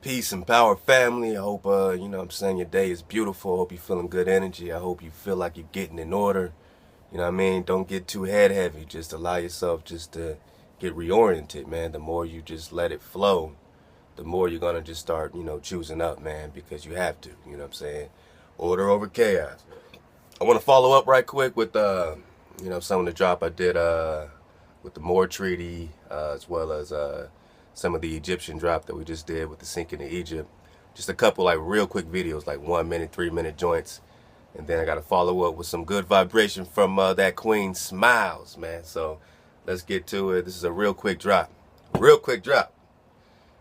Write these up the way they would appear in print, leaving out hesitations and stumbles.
Peace and power, family. I hope, you know what I'm saying, your day is beautiful. I hope you're feeling good energy. I hope you feel like you're getting in order. You know what I mean? Don't get too head heavy. Just allow yourself just to get reoriented, man. The more you just let it flow, the more you're going to just start, choosing up, man, because you have to. You know what I'm saying? Order over chaos. I want to follow up right quick with, some of the drop I did with the Moor Treaty, as well as some of the Egyptian drop that we just did with the sinking of Egypt. Just a couple like real quick videos, like 1 minute, 3 minute joints. And then I got to follow up with some good vibration from that Queen Smiles, man. So let's get to it. This is a real quick drop. Real quick drop.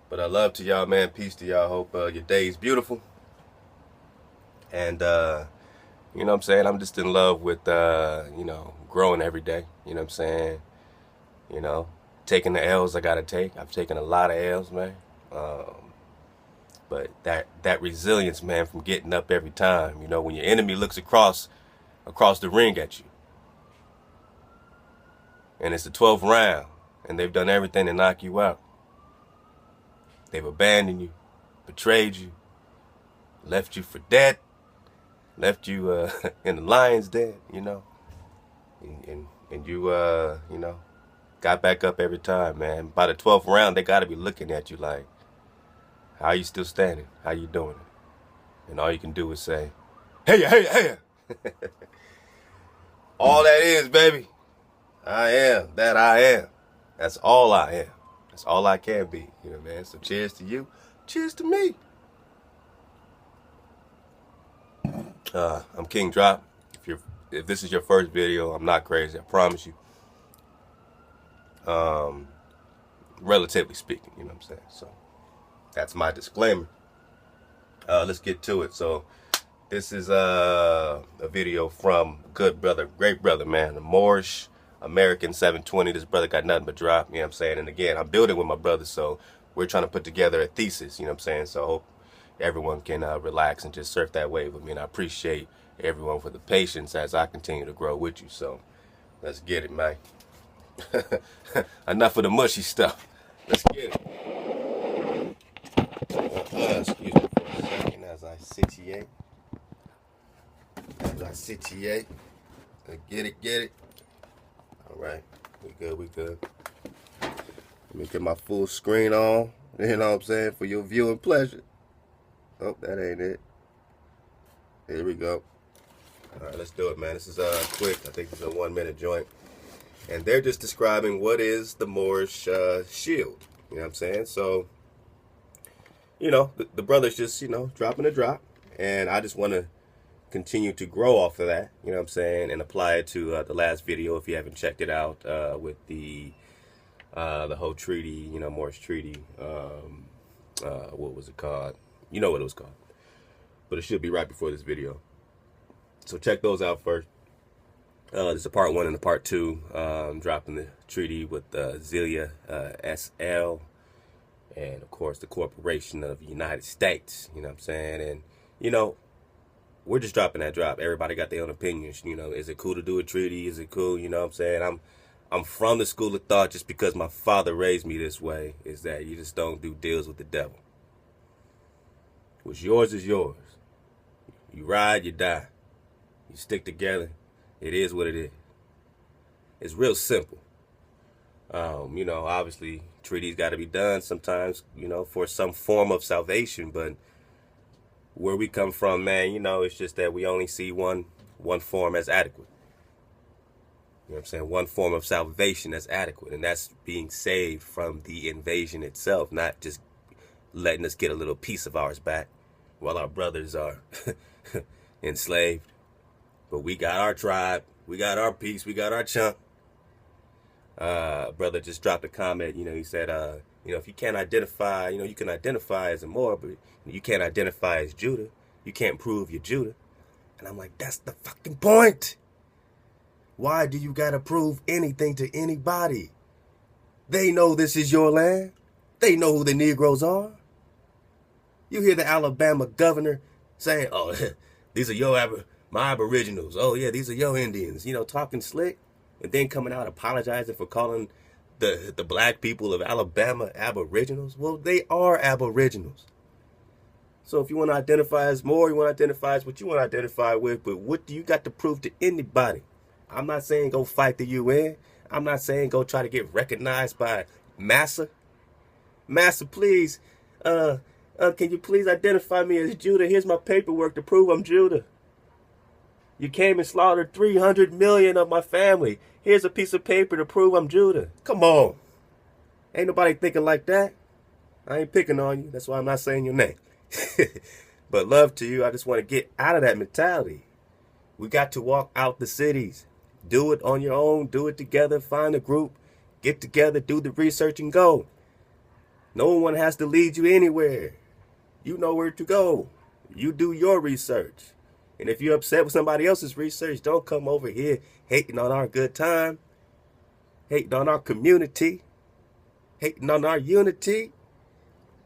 But I love to y'all, man. Peace to y'all. Hope your day is beautiful. And, you know what I'm saying? I'm just in love with, growing every day. You know what I'm saying? Taking the L's I gotta take. I've taken a lot of L's, man. But that resilience, man, from getting up every time. When your enemy looks across the ring at you, and it's the 12th round, and they've done everything to knock you out. They've abandoned you, betrayed you, left you for dead, left you in the lion's den. And you got back up every time, man. By the 12th round, they got to be looking at you like, how are you still standing? How you doing it? And all you can do is say, hey, hey, hey. All that is, baby. I am that I am. That's all I am. That's all I can be. Man. So cheers to you. Cheers to me. I'm King Drop. If this is your first video, I'm not crazy. I promise you. Relatively speaking, you know what I'm saying? So that's my disclaimer. Let's get to it. So this is a video from good brother, great brother, man, the Moorish American 720. This brother got nothing but drop, you know what I'm saying? And again, I'm building with my brother, so we're trying to put together a thesis, you know what I'm saying? So I hope everyone can relax and just surf that wave with me. And I appreciate everyone for the patience as I continue to grow with you. So let's get it, man. Enough of the mushy stuff. Let's get it. Excuse me for a second as I sitiate. Get it. All right. We good. Let me get my full screen on. You know what I'm saying? For your viewing pleasure. Oh, that ain't it. Here we go. All right, let's do it, man. This is quick. I think this is a 1 minute joint. And they're just describing what is the Moorish shield. You know what I'm saying? So, the brother's just, dropping a drop. And I just want to continue to grow off of that, you know what I'm saying, and apply it to the last video if you haven't checked it out with the whole treaty, Moorish treaty. What was it called? You know what it was called. But it should be right before this video. So check those out first. This is a part 1 and a part 2. Dropping the treaty with Zelia SL, and of course the Corporation of the United States. You know what I'm saying? And we're just dropping that drop. Everybody got their own opinions. Is it cool to do a treaty? Is it cool? You know what I'm saying? I'm from the school of thought, just because my father raised me this way, is that you just don't do deals with the devil. What's yours is yours. You ride, you die. You stick together. It is what it is. It's real simple. Obviously treaties got to be done sometimes, for some form of salvation. But where we come from, man, it's just that we only see one form as adequate. You know what I'm saying? One form of salvation that's adequate, and that's being saved from the invasion itself, not just letting us get a little piece of ours back while our brothers are enslaved. But we got our tribe, we got our piece, we got our chunk. Brother just dropped a comment, he said, if you can't identify, you can identify as a Moor, but you can't identify as Judah. You can't prove you're Judah. And I'm like, that's the fucking point. Why do you gotta prove anything to anybody? They know this is your land. They know who the Negroes are. You hear the Alabama governor saying, oh, these are my Aboriginals. Oh, yeah, these are your Indians. Talking slick. And then coming out apologizing for calling the black people of Alabama Aboriginals. Well, they are Aboriginals. So if you want to identify as Moor, you want to identify as what you want to identify with, but what do you got to prove to anybody? I'm not saying go fight the UN. I'm not saying go try to get recognized by Massa. Massa, please, can you please identify me as Judah? Here's my paperwork to prove I'm Judah. You came and slaughtered 300 million of my family. Here's a piece of paper to prove I'm Judah. Come on. Ain't nobody thinking like that. I ain't picking on you. That's why I'm not saying your name. But love to you. I just want to get out of that mentality. We got to walk out the cities. Do it on your own. Do it together. Find a group. Get together. Do the research and go. No one has to lead you anywhere. You know where to go. You do your research. And if you're upset with somebody else's research, don't come over here hating on our good time, hating on our community, hating on our unity.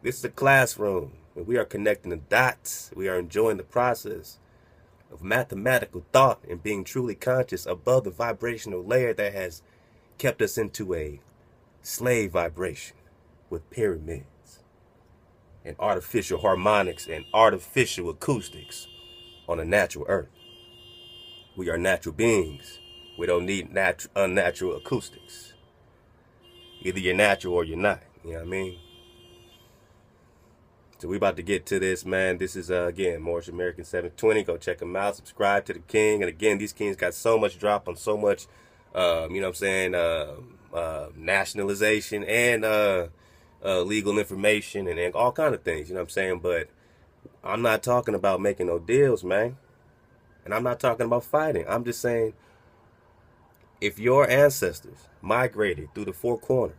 This is a classroom, and we are connecting the dots. We are enjoying the process of mathematical thought and being truly conscious above the vibrational layer that has kept us into a slave vibration with pyramids and artificial harmonics and artificial acoustics on a natural earth. We are natural beings. We don't need unnatural acoustics. Either you're natural or you're not. You know what I mean? So we about to get to this, man. This is, again, Moorish American 720. Go check them out. Subscribe to the King. And again, these kings got so much drop on so much, you know what I'm saying, nationalization and legal information and all kind of things, you know what I'm saying? But I'm not talking about making no deals, man. And I'm not talking about fighting. I'm just saying, if your ancestors migrated through the four corners,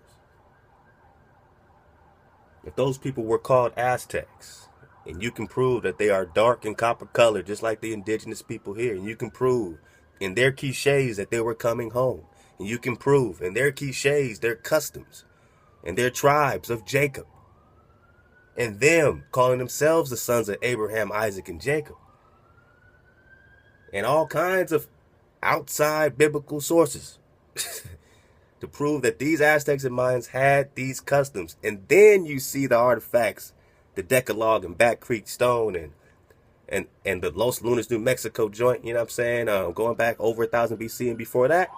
if those people were called Aztecs, and you can prove that they are dark and copper colored, just like the indigenous people here, and you can prove in their cliches that they were coming home, and you can prove in their cliches, their customs, and their tribes of Jacob, and them calling themselves the sons of Abraham, Isaac, and Jacob, and all kinds of outside biblical sources to prove that these Aztecs and Mayans had these customs. And then you see the artifacts, the Decalogue and Back Creek Stone and the Los Lunas, New Mexico joint, you know what I'm saying, going back over 1000 BC and before that.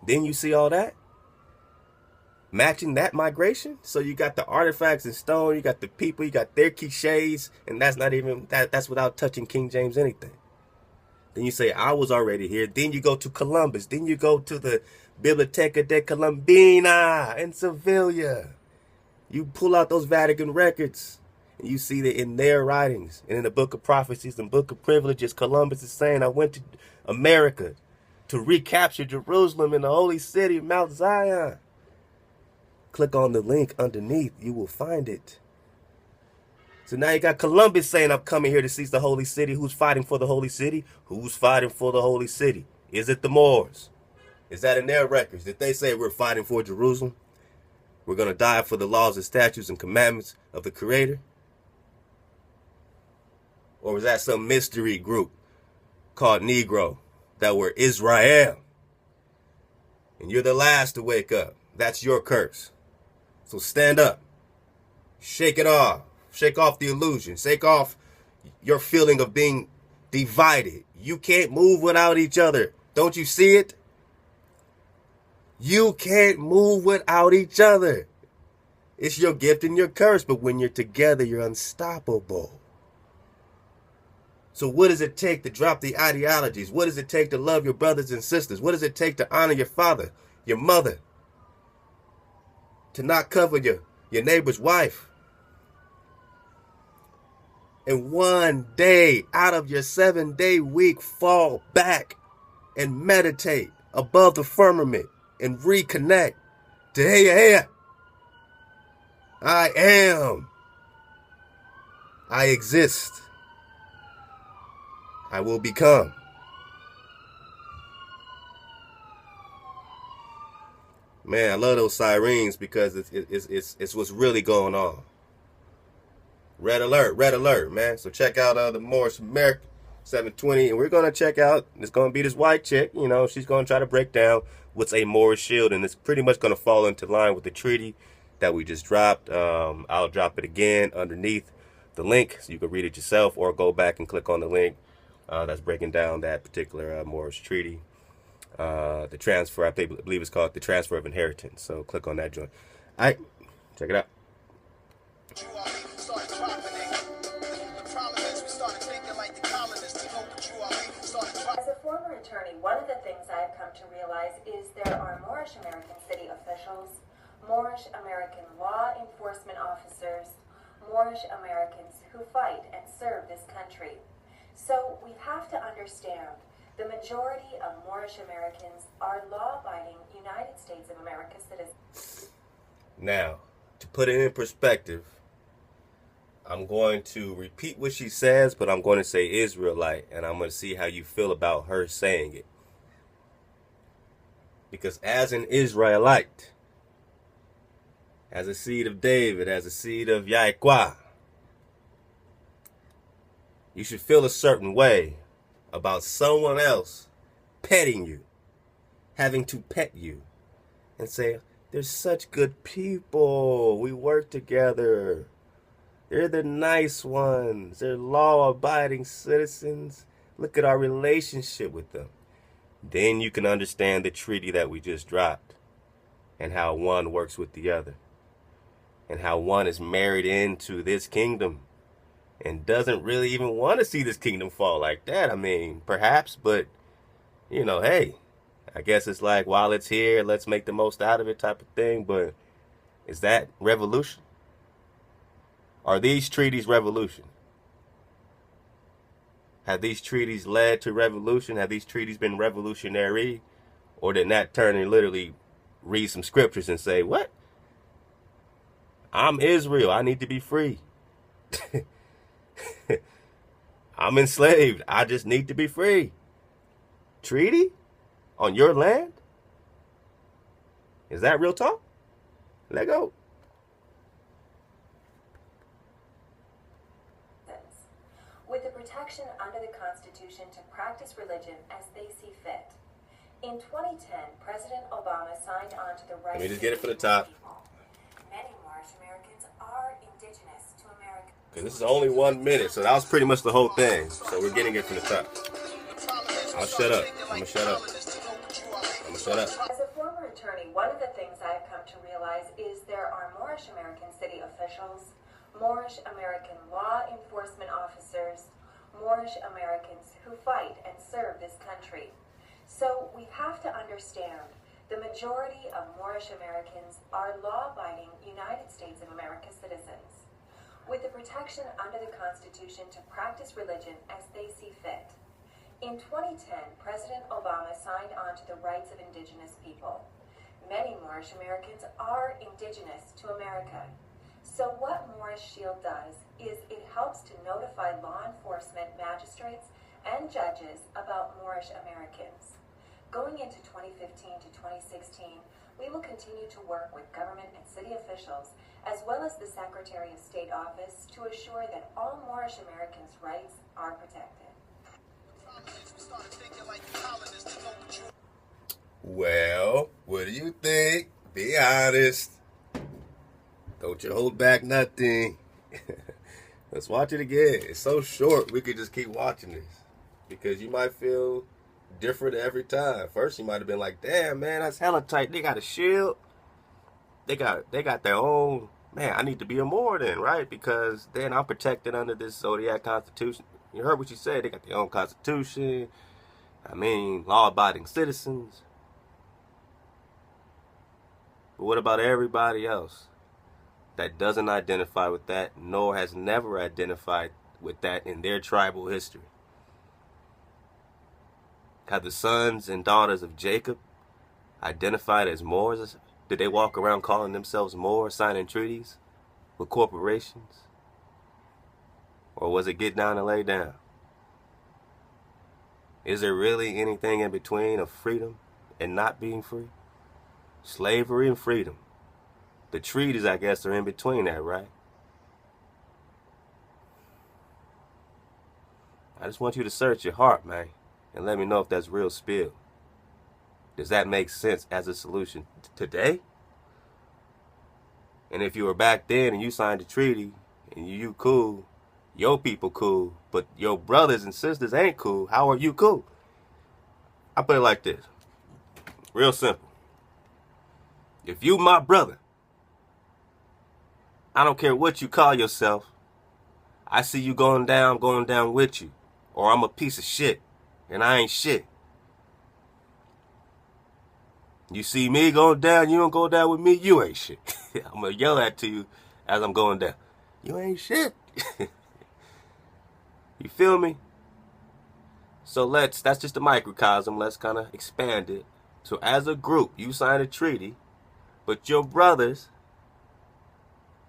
Then you see all that matching that migration. So you got the artifacts in stone, you got the people, you got their cliches, and that's not even that's without touching King James anything. Then you say, I was already here. Then you go to Columbus. Then you go to the Biblioteca de Colombina in Sevilla. You pull out those Vatican records, and you see that in their writings, and in the Book of Prophecies and Book of Privileges, Columbus is saying, I went to America to recapture Jerusalem and the holy city of Mount Zion. Click on the link underneath. You will find it. So now you got Columbus saying, I'm coming here to seize the holy city. Who's fighting for the holy city? Who's fighting for the holy city? Is it the Moors? Is that in their records? Did they say we're fighting for Jerusalem? We're going to die for the laws and statutes and commandments of the Creator? Or was that some mystery group called Negro that were Israel? And you're the last to wake up. That's your curse. So stand up. Shake it off. Shake off the illusion. Shake off your feeling of being divided. You can't move without each other. Don't you see it? You can't move without each other. It's your gift and your curse, but when you're together, you're unstoppable. So what does it take to drop the ideologies? What does it take to love your brothers and sisters? What does it take to honor your father, your mother? To not cover your neighbor's wife? And one day out of your 7-day week, fall back and meditate above the firmament and reconnect to, hey, I am. I exist. I will become. Man, I love those sirens because it's what's really going on. Red alert, man. So check out the Moorish American 720, and we're going to check out, it's going to be this white chick, you know, she's going to try to break down what's a Moorish shield, and it's pretty much going to fall into line with the treaty that we just dropped. I'll drop it again underneath the link so you can read it yourself, or go back and click on the link that's breaking down that particular Moorish treaty. The transfer, I believe it's called the transfer of inheritance. So click on that joint. All right, check it out. As a former attorney, one of the things I've come to realize is there are Moorish American city officials, Moorish American law enforcement officers, Moorish Americans who fight and serve this country. So we have to understand the majority of Moorish Americans are law-abiding United States of America citizens. Now, to put it in perspective, I'm going to repeat what she says, but I'm going to say Israelite, and I'm going to see how you feel about her saying it. Because as an Israelite, as a seed of David, as a seed of Yahweh, you should feel a certain way about someone else petting you, having to pet you, and say, they're such good people, we work together, they're the nice ones, they're law-abiding citizens, look at our relationship with them. Then you can understand the treaty that we just dropped, and how one works with the other, and how one is married into this kingdom and doesn't really even want to see this kingdom fall like that. I mean, perhaps, but, you know, hey, I guess it's like, while it's here, let's make the most out of it type of thing. But is that revolution? Are these treaties revolution? Have these treaties led to revolution? Have these treaties been revolutionary? Or did Nat Turner literally read some scriptures and say, what? I'm Israel, I need to be free. I'm enslaved, I just need to be free. Treaty? On your land? Is that real talk? Let go. With the protection under the Constitution to practice religion as they see fit. In 2010, President Obama signed on to the right. Let me just get it from the top. Many Moorish Americans are indigenous to America. Okay, this is only 1 minute, so that was pretty much the whole thing. So we're getting it from the top. I'll shut up. I'm gonna shut up. I'm gonna shut up. As a former attorney, one of the things I've come to realize is there are Moorish American city officials, Moorish American law enforcement officers, Moorish Americans who fight and serve this country. So we have to understand the majority of Moorish Americans are law-abiding United States of America citizens, with the protection under the Constitution to practice religion as they see fit. In 2010, President Obama signed on to the rights of indigenous people. Many Moorish Americans are indigenous to America. So what Moorish Shield does is it helps to notify law enforcement magistrates and judges about Moorish Americans. Going into 2015 to 2016, we will continue to work with government and city officials, as well as the Secretary of State office, to assure that all Moorish Americans' rights are protected. Well, what do you think? Be honest. Don't you hold back nothing. Let's watch it again. It's so short, we could just keep watching this. Because you might feel different every time. First, you might have been like, damn, man, that's hella tight. They got a shield. They got their own. Man, I need to be a Moor then, right? Because then I'm protected under this Zodiac Constitution. You heard what you said. They got their own Constitution. I mean, law-abiding citizens. But what about everybody else that doesn't identify with that, nor has never identified with that in their tribal history? Have the sons and daughters of Jacob identified as Moors? Did they walk around calling themselves Moors, signing treaties with corporations? Or was it get down and lay down? Is there really anything in between of freedom and not being free? Slavery and freedom. The treaties, I guess, are in between that, right? I just want you to search your heart, man, and let me know if that's real spill. Does that make sense as a solution today? And if you were back then and you signed a treaty and you cool, Your people cool, but your brothers and sisters ain't cool. How are you cool? I put it like this. Real simple. If you my brother, I don't care what you call yourself. I see you going down with you. Or I'm a piece of shit, and I ain't shit. You see me going down, you don't go down with me, you ain't shit. I'm going to yell at to you as I'm going down. You ain't shit. You feel me? So that's just a microcosm. Let's kind of expand it. So as a group, you sign a treaty, but your brothers,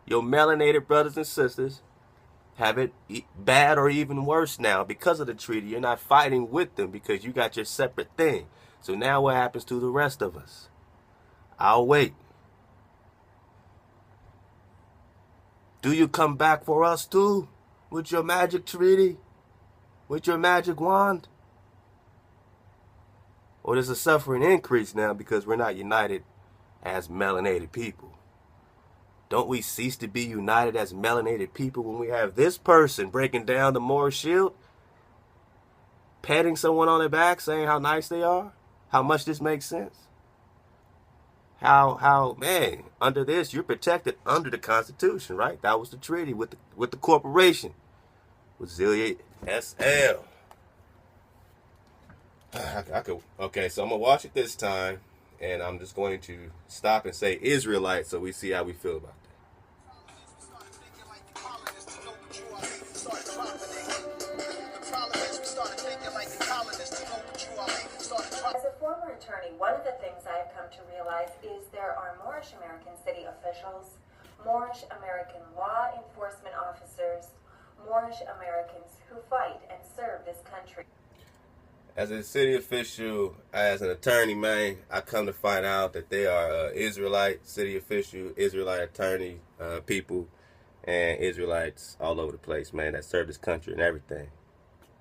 your melanated brothers and sisters, have it bad or even worse now because of the treaty. You're not fighting with them because you got your separate thing. So now what happens to the rest of us? I'll wait. Do you come back for us too? With your magic treaty? With your magic wand? Or does the suffering increase now because we're not united as melanated people? Don't we cease to be united as melanated people when we have this person breaking down the Moorish shield? Patting someone on the back, saying how nice they are? How much this makes sense? How, man, under this, you're protected under the Constitution, right? That was the treaty with the corporation. With Zelia SL. Okay, so I'm going to watch it this time, and I'm just going to stop and say Israelite so we see how we feel about that. As a former attorney, one of the things I have come to realize is there are Moorish American city officials, Moorish American law enforcement officers, Moorish Americans who fight and serve this country. As a city official, as an attorney, man, I come to find out that they are Israelite city official, Israelite attorney people, and Israelites all over the place, man, that serve this country and everything.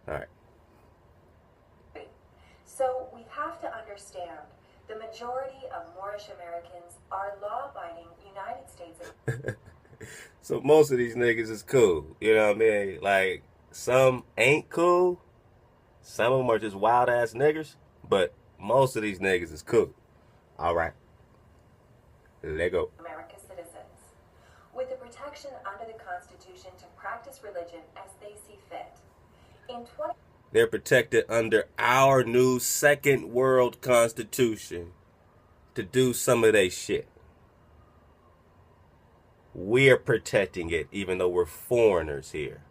All right. So we have to understand the majority of Moorish Americans are law-abiding United States. So most of these niggas is cool. You know what I mean? Like, some ain't cool. Some of them are just wild-ass niggers. But most of these niggas is cool. All right. Let go. America's citizens, with the protection under the Constitution to practice religion as they see fit. They're protected under our new second world constitution to do some of their shit. We're protecting it even though we're foreigners here.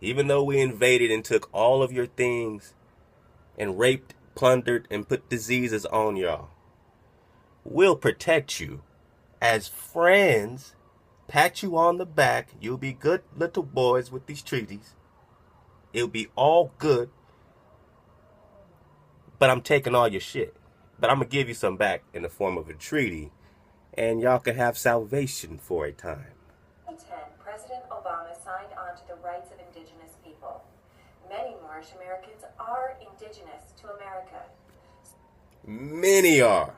Even though we invaded and took all of your things and raped, plundered, and put diseases on y'all. We'll protect you as friends, pat you on the back. You'll be good little boys with these treaties. It'll be all good. But I'm taking all your shit. But I'm going to give you some back in the form of a treaty. And y'all can have salvation for a time. In 2010, President Obama signed on to the rights of indigenous people. Many Moorish Americans are indigenous to America. Many are.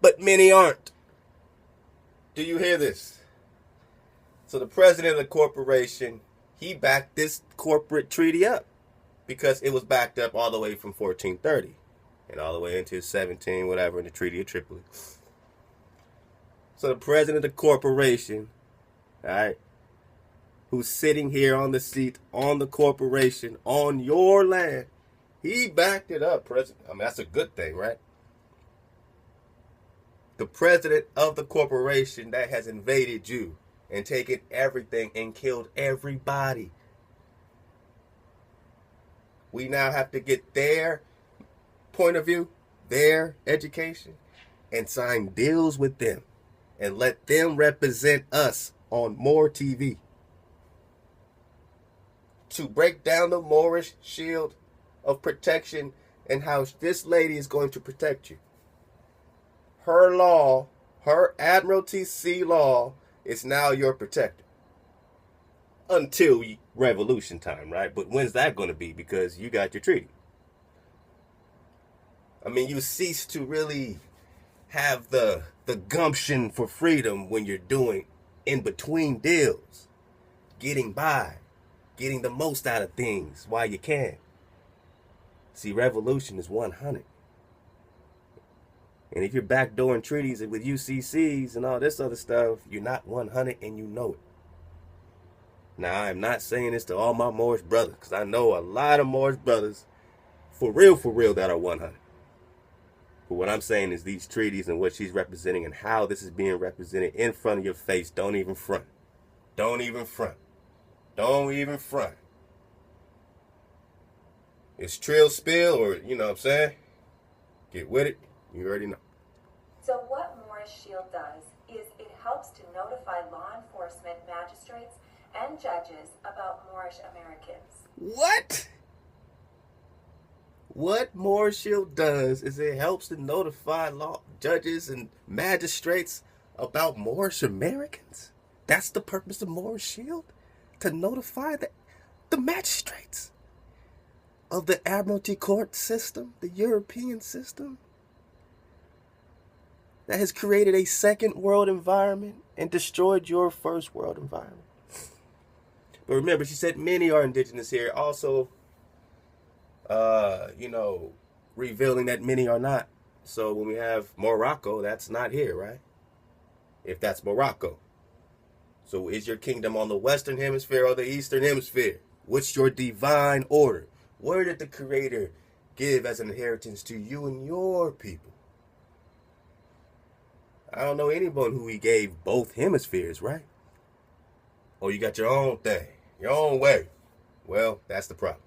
But many aren't. Do you hear this? So the president of the corporation, he backed this corporate treaty up because it was backed up all the way from 1430 and all the way into 17, whatever, in the Treaty of Tripoli. So the president of the corporation, all right, who's sitting here on the seat, on the corporation, on your land, he backed it up, president. I mean, that's a good thing, right? The president of the corporation that has invaded you and taken everything and killed everybody. We now have to get their point of view, their education, and sign deals with them and let them represent us on more TV. To break down the Moorish shield of protection and how this lady is going to protect you. Her law, her Admiralty Sea law, is now your protector. Until revolution time, right? But when's that going to be? Because you got your treaty. I mean, you cease to really have the gumption for freedom when you're doing in between deals, getting by, getting the most out of things while you can. See, revolution is 100. And if you're backdooring treaties with UCCs and all this other stuff, you're not 100 and you know it. Now, I'm not saying this to all my Moorish brothers, because I know a lot of Moorish brothers, for real, that are 100. But what I'm saying is these treaties and what she's representing and how this is being represented in front of your face, don't even front. Don't even front. Don't even front. It's trill spill, or, you know what I'm saying? Get with it. You already know. So what Moorish Shield does is it helps to notify law enforcement magistrates and judges about Moorish Americans. What? What Moorish Shield does is it helps to notify law judges and magistrates about Moorish Americans. That's the purpose of Moorish Shield? To notify the magistrates of the Admiralty Court system, the European system, that has created a second world environment and destroyed your first world environment. But remember, she said many are indigenous here. Also, revealing that many are not. So when we have Morocco, that's not here, right? If that's Morocco. So is your kingdom on the Western Hemisphere or the Eastern Hemisphere? What's your divine order? Where did the Creator give as an inheritance to you and your people? I don't know anyone who he gave both hemispheres, right? Or you got your own thing, your own way. Well, that's the problem.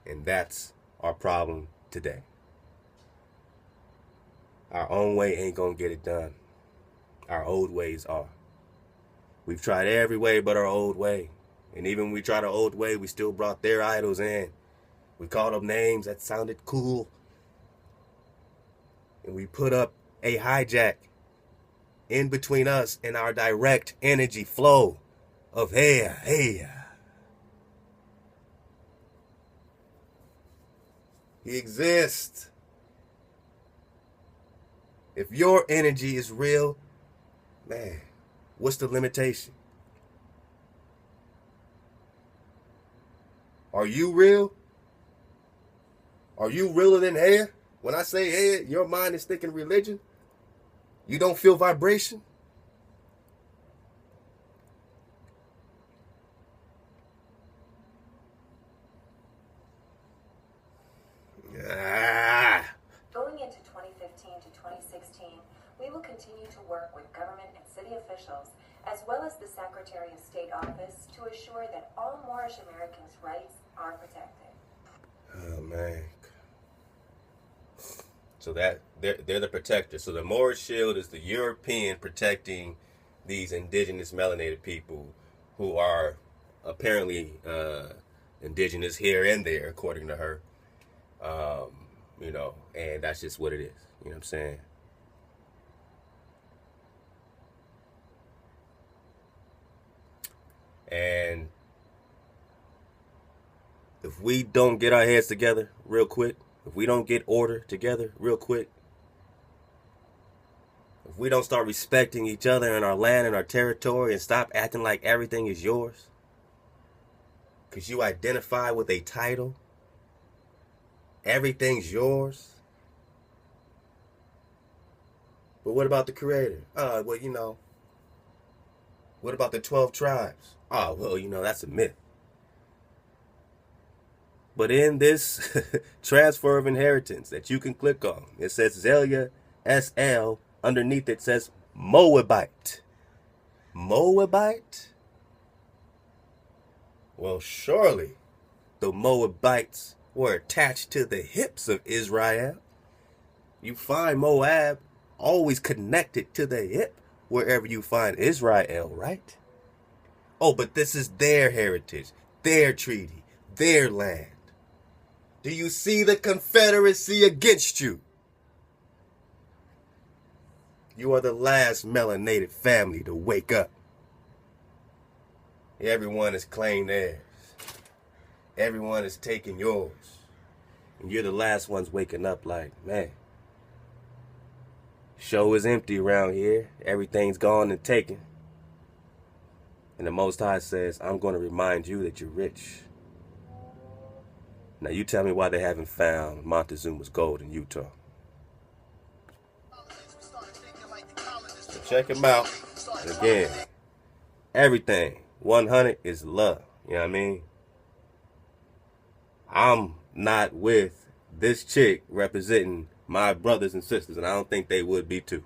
And that's our problem today. Our own way ain't gonna get it done. Our old ways are. We've tried every way but our old way. And even when we tried our old way, we still brought their idols in. We called them names that sounded cool. And we put up a hijack in between us and our direct energy flow of hey. He exists. If your energy is real, man, what's the limitation? Are you real? Are you realer than hair? When I say hair, your mind is thinking religion. You don't feel vibration? Going into 2015 to 2016, we will continue to work with government and city officials, as well as the Secretary of State office, to assure that all Moorish Americans' rights are protected. Oh, man. So that they're the protector. So the Moorish Shield is the European protecting these indigenous melanated people who are apparently indigenous here and there, according to her. And that's just what it is. You know what I'm saying? And if we don't get our heads together real quick, if we don't get order together real quick, if we don't start respecting each other and our land and our territory and stop acting like everything is yours, because you identify with a title, everything's yours. But what about the Creator? What about the 12 tribes? That's a myth. But in this transfer of inheritance that you can click on, it says Zelia SL. Underneath it says Moabite. Moabite? Well, surely the Moabites were attached to the hips of Israel. You find Moab always connected to the hip wherever you find Israel, right? Oh, but this is their heritage, their treaty, their land. Do you see the Confederacy against you? You are the last melanated family to wake up. Everyone has claimed theirs. Everyone is taking yours. And you're the last ones waking up like, man, show is empty around here. Everything's gone and taken. And the Most High says, I'm going to remind you that you're rich. Now you tell me why they haven't found Montezuma's gold in Utah. So check him out. And again, everything 100 is love. You know what I mean? I'm not with this chick representing my brothers and sisters, and I don't think they would be too.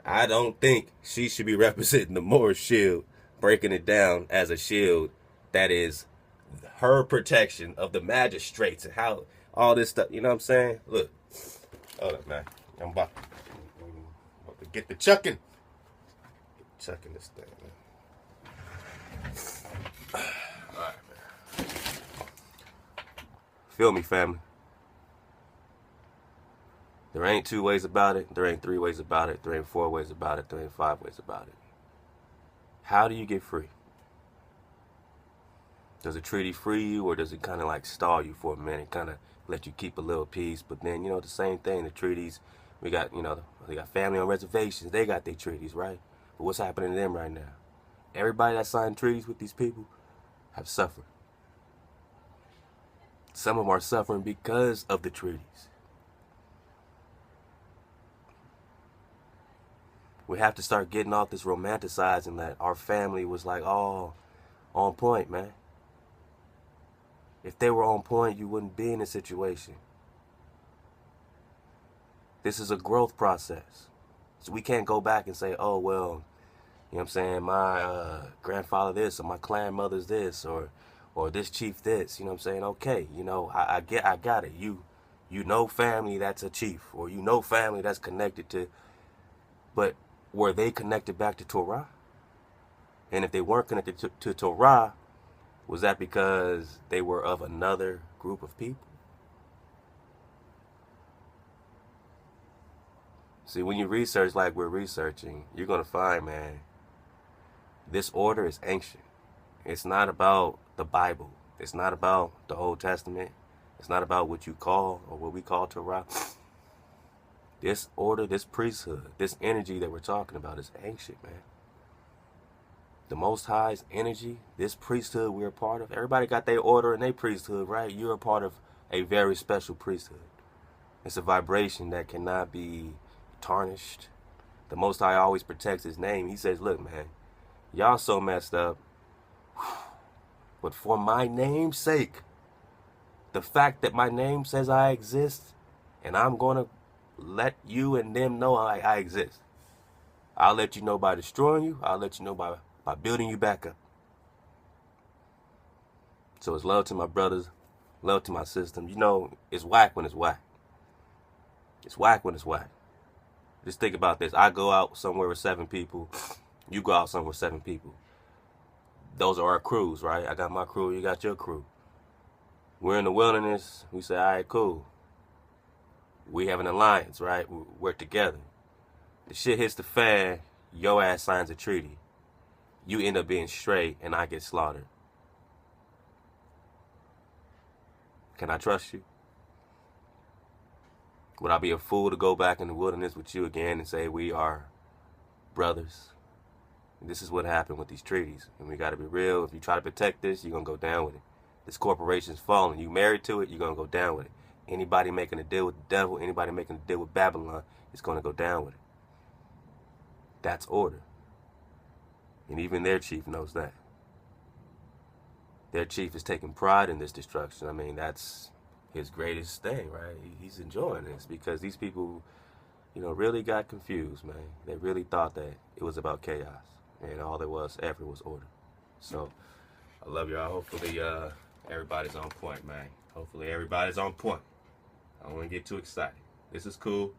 I don't think she should be representing the Moorish shield, breaking it down as a shield that is her protection of the magistrates and how all this stuff, you know what I'm saying? Look, hold up, man. I'm about to get the chucking. Chucking this thing, man. All right, man. Feel me, family. There ain't 2 ways about it. There ain't 3 ways about it. There ain't 4 ways about it. There ain't 5 ways about it. How do you get free? Does a treaty free you, or does it kind of like stall you for a minute, kind of let you keep a little peace? But then, you know, the same thing, the treaties, we got, you know, they got family on reservations. They got their treaties, right? But what's happening to them right now? Everybody that signed treaties with these people have suffered. Some of them are suffering because of the treaties. We have to start getting off this romanticizing that our family was like, oh, on point, man. If they were on point, you wouldn't be in this situation. This is a growth process. So we can't go back and say, oh, well, you know what I'm saying, my grandfather this, or my clan mother's this, or this chief this, you know what I'm saying? Okay, you know, I got it. You know family that's a chief, or you know family that's connected to, but were they connected back to Torah? And if they weren't connected to Torah, was that because they were of another group of people? See, when you research like we're researching, you're going to find, man, this order is ancient. It's not about the Bible. It's not about the Old Testament. It's not about what you call or what we call Torah. This order, this priesthood, this energy that we're talking about is ancient, man. The Most High's energy, this priesthood we're a part of. Everybody got their order and their priesthood, right? You're a part of a very special priesthood. It's a vibration that cannot be tarnished. The Most High always protects his name. He says, look, man, y'all so messed up. But for my name's sake, the fact that my name says I exist, and I'm going to let you and them know I exist. I'll let you know by destroying you. I'll let you know by building you back up. So it's love to my brothers, love to my system. You know, it's whack when it's whack. It's whack when it's whack. Just think about this. I go out somewhere with 7 people. You go out somewhere with 7 people. Those are our crews, right? I got my crew, you got your crew. We're in the wilderness. We say, all right, cool. We have an alliance, right? We're together. The shit hits the fan, your ass signs a treaty. You end up being straight, and I get slaughtered. Can I trust you? Would I be a fool to go back in the wilderness with you again and say we are brothers? And this is what happened with these treaties. And we got to be real. If you try to protect this, you're going to go down with it. This corporation's falling. You married to it, you're going to go down with it. Anybody making a deal with the devil, anybody making a deal with Babylon is going to go down with it. That's order. And even their chief knows that. Their chief is taking pride in this destruction. I mean, that's his greatest thing, right? He's enjoying this because these people, you know, really got confused, man. They really thought that it was about chaos. And all there was ever was order. So, I love y'all. Hopefully, everybody's on point, man. Hopefully, everybody's on point. I don't want to get too excited. This is cool.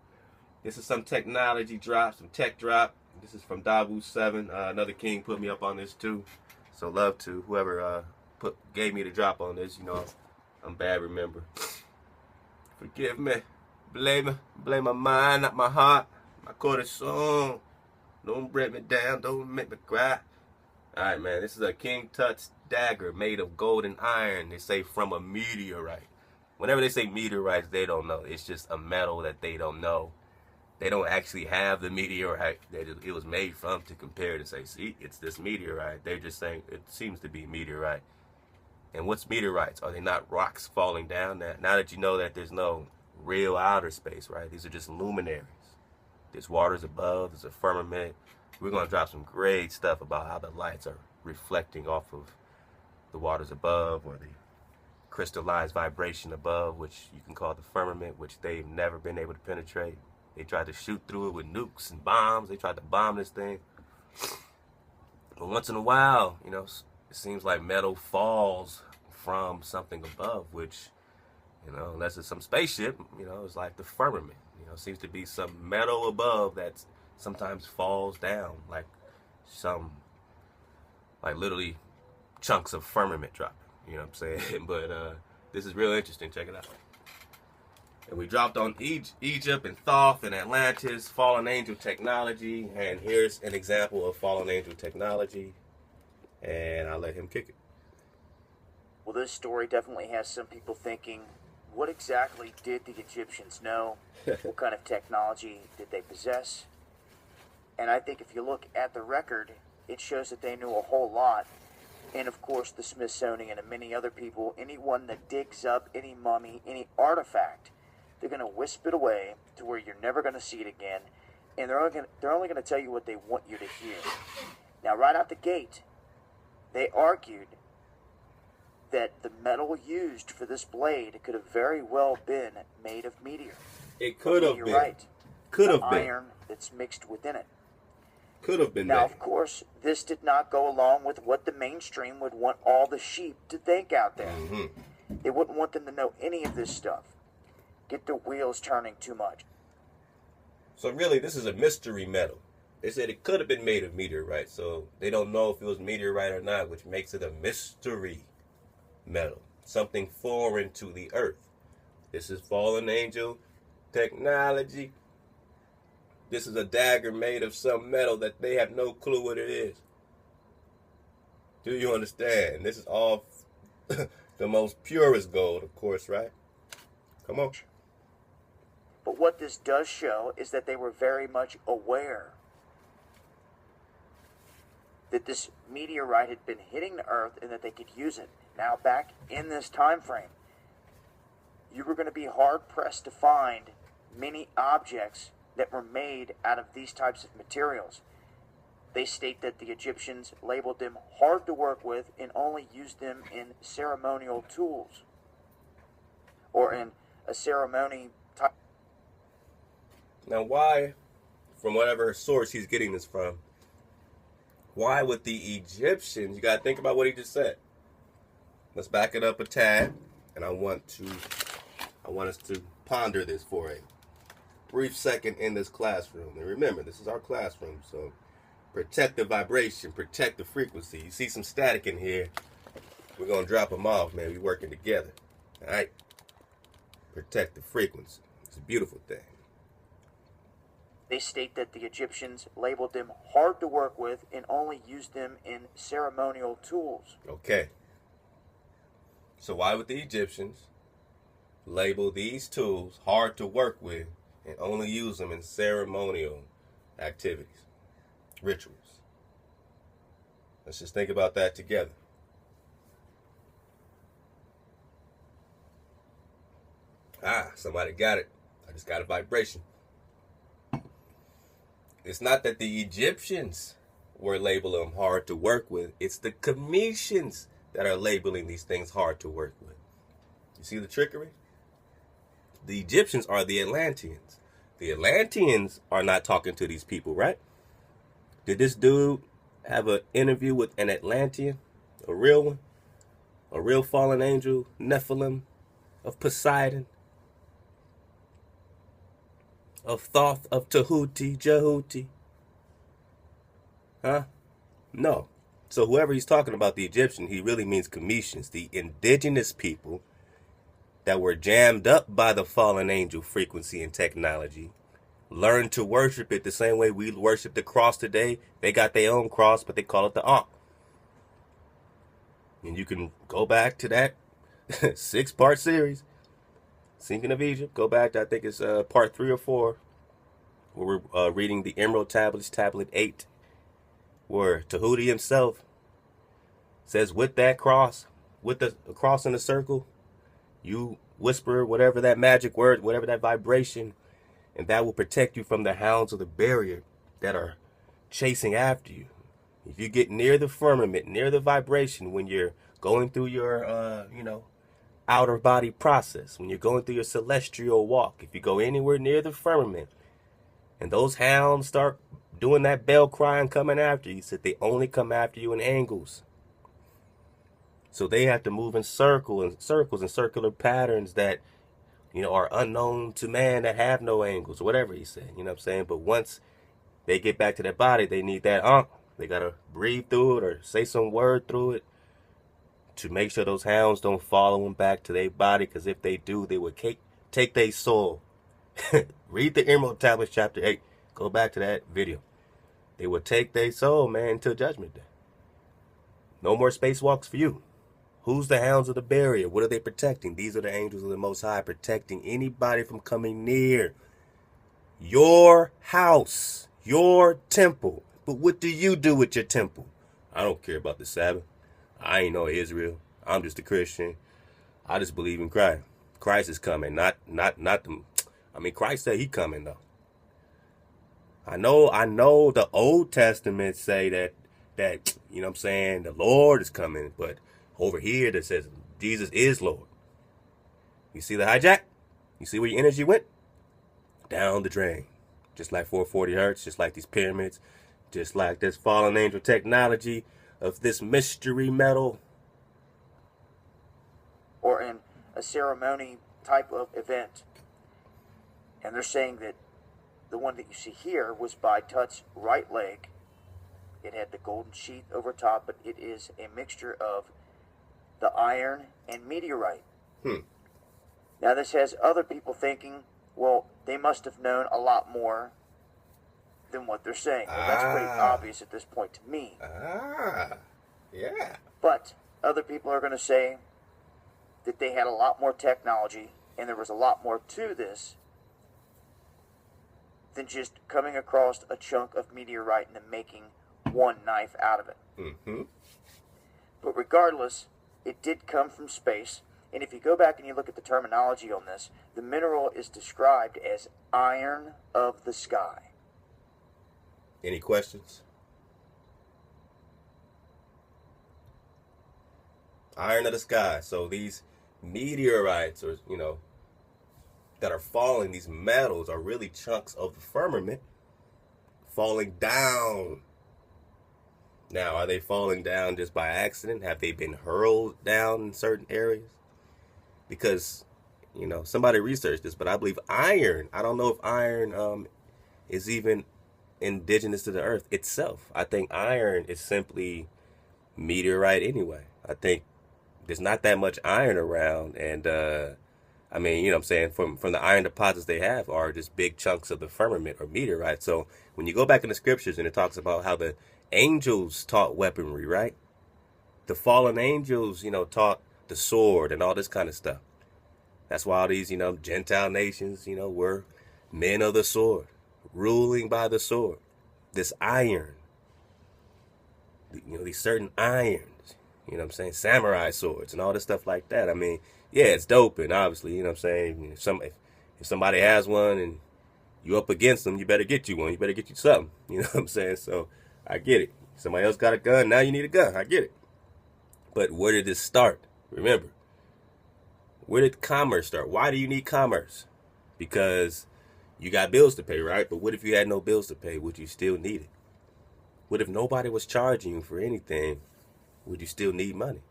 This is some technology drop, some tech drop. This is from Dabu 7. Another king put me up on this too. So love to whoever gave me the drop on this. You know, I'm bad, remember. Forgive me. Blame my mind, not my heart. My corazon. Don't break me down. Don't make me cry. All right, man. This is a King Tut's dagger made of gold and iron. They say from a meteorite. Whenever they say meteorites, they don't know. It's just a metal that they don't know. they don't actually have the meteorite that it was made from to compare it and say, see, it's this meteorite. They're just saying it seems to be meteorite. And what's meteorites? Are they not rocks falling down? Now that you know that there's no real outer space, right? These are just luminaries. There's waters above, there's a firmament. We're going to drop some great stuff about how the lights are reflecting off of the waters above, or the crystallized vibration above, which you can call the firmament, which they've never been able to penetrate. They tried to shoot through it with nukes and bombs. They tried to bomb this thing. But once in a while, you know, it seems like metal falls from something above, which, you know, unless it's some spaceship, you know, it's like the firmament. You know, seems to be some metal above that sometimes falls down, like literally chunks of firmament dropping. You know what I'm saying? But this is real interesting. Check it out. And we dropped on Egypt and Thoth and Atlantis, fallen angel technology. And here's an example of fallen angel technology. And I'll let him kick it. Well, this story definitely has some people thinking, what exactly did the Egyptians know? What kind of technology did they possess? And I think if you look at the record, it shows that they knew a whole lot. And of course, the Smithsonian and many other people, anyone that digs up any mummy, any artifact, they're going to wisp it away to where you're never going to see it again. And they're only going to tell you what they want you to hear. Now, right out the gate, they argued that the metal used for this blade could have very well been made of meteor. It could have been. Meteorite. Could have been. Iron that's mixed within it. Could have been. Now, of course, this did not go along with what the mainstream would want all the sheep to think out there. Mm-hmm. They wouldn't want them to know any of this stuff. Get the wheels turning too much. So really, this is a mystery metal. They said it could have been made of meteorite, so they don't know if it was meteorite or not, which makes it a mystery metal, something foreign to the earth. This is fallen angel technology. This is a dagger made of some metal that they have no clue what it is. Do you understand? This is all the most purest gold, of course, right? Come on. But what this does show is that they were very much aware that this meteorite had been hitting the earth and that they could use it. Now, back in this time frame, you were going to be hard-pressed to find many objects that were made out of these types of materials. They state that the Egyptians labeled them hard to work with and only used them in ceremonial tools or in a ceremony type. Now, why, from whatever source he's getting this from, why would the Egyptians, you got to think about what he just said. Let's back it up a tad, and I want us to ponder this for a brief second in this classroom. And remember, this is our classroom, so protect the vibration, protect the frequency. You see some static in here, we're going to drop them off, man. We're working together, all right? Protect the frequency. It's a beautiful thing. They state that the Egyptians labeled them hard to work with and only used them in ceremonial tools. Okay. So why would the Egyptians label these tools hard to work with and only use them in ceremonial activities, rituals? Let's just think about that together. Somebody got it. I just got a vibration. It's not that the Egyptians were labeling them hard to work with. It's the Cometians that are labeling these things hard to work with. You see the trickery? The Egyptians are the Atlanteans. The Atlanteans are not talking to these people, right? Did this dude have an interview with an Atlantean? A real one? A real fallen angel? Nephilim? Of Poseidon? Of Thoth? Of Tahuti? Jehuti? Huh? No. So whoever he's talking about, the Egyptian, he really means Cometians, the indigenous people that were jammed up by the fallen angel frequency and technology, learned to worship it the same way we worship the cross today. They got their own cross, but they call it the Ankh. And you can go back to that 6-part series, Sinking of Egypt. Go back to, I think it's part 3 or 4, We're reading the Emerald Tablets, Tablet 8, where Tahuti himself says, with that cross, with the cross in the circle, you whisper whatever that magic word, whatever that vibration, and that will protect you from the hounds of the barrier that are chasing after you. If you get near the firmament, near the vibration, when you're going through your, outer body process, when you're going through your celestial walk, if you go anywhere near the firmament, and those hounds start doing that bell crying coming after you, said they only come after you in angles. So they have to move in circles and circular patterns that, are unknown to man, that have no angles, or whatever he said, you know what I'm saying? But once they get back to their body, they need that they got to breathe through it or say some word through it to make sure those hounds don't follow them back to their body, because if they do, they would take their soul. Read the Emerald Tablets, chapter 8. Go back to that video. They would take their soul, man, until Judgment Day. No more spacewalks for you. Who's the hounds of the barrier? What are they protecting? These are the angels of the Most High, protecting anybody from coming near your house, your temple. But what do you do with your temple? I don't care about the Sabbath. I ain't no Israel. I'm just a Christian. I just believe in Christ. Christ is coming, not them. I mean, Christ said he coming though. I know the Old Testament say that you know what I'm saying, the Lord is coming, but over here that says Jesus is Lord. You see the hijack? You see where your energy went? Down the drain. Just like 440 hertz, just like these pyramids, just like this fallen angel technology of this mystery metal. Or in a ceremony type of event. And they're saying that the one that you see here was by Tut's right leg. It had the golden sheath over top, but it is a mixture of the iron and meteorite. Now this has other people thinking, well, they must have known a lot more than what they're saying. Well, that's pretty obvious at this point to me. Yeah. But other people are going to say that they had a lot more technology and there was a lot more to this than just coming across a chunk of meteorite and then making one knife out of it. But regardless, it did come from space. And if you go back and you look at the terminology on this, the mineral is described as iron of the sky. Any questions? Iron of the sky. So these meteorites, or that are falling, these metals are really chunks of the firmament falling down. Now, are they falling down just by accident? Have they been hurled down in certain areas? Because, somebody researched this, but I believe iron, I don't know if iron is even indigenous to the earth itself. I think iron is simply meteorite anyway. I think there's not that much iron around, and I mean, what I'm saying, from the iron deposits they have are just big chunks of the firmament or meteorite. So when you go back in the scriptures and it talks about how the angels taught weaponry, right? The fallen angels, taught the sword and all this kind of stuff. That's why all these, Gentile nations, were men of the sword, ruling by the sword. This iron, these certain irons, samurai swords and all this stuff like that. I mean, yeah, it's dope, and obviously, if somebody has one and you up against them, you better get you one. You better get you something. You know what I'm saying? So I get it. Somebody else got a gun, now you need a gun. I get it. But where did this start? Remember, where did commerce start? Why do you need commerce? Because you got bills to pay, right? But what if you had no bills to pay? Would you still need it? What if nobody was charging you for anything? Would you still need money?